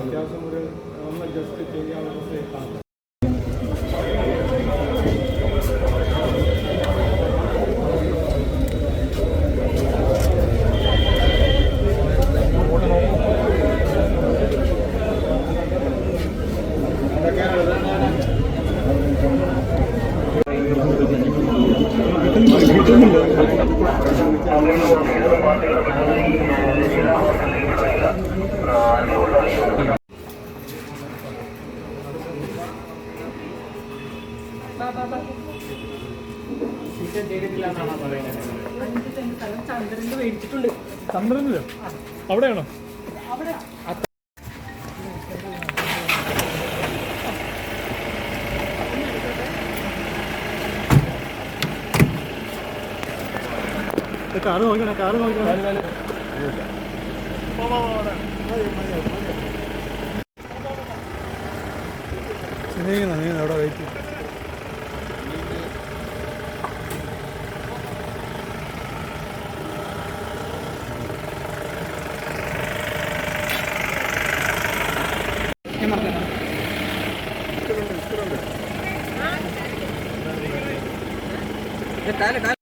അത്യാവശ്യം ഒരു ഒന്ന് ജസ്റ്റ് ചെയ്യാനുള്ള സേഫാണ്. ചന്ദ്രനിൽ മേടിച്ചിട്ടുണ്ട്. ചന്ദ്രനിലോ? അവിടെയാണോ? അവിടെ കാറ് നോക്കണം, കാറ് നോക്കണം. നീ അവിടെ വെയിറ്റ്. കാല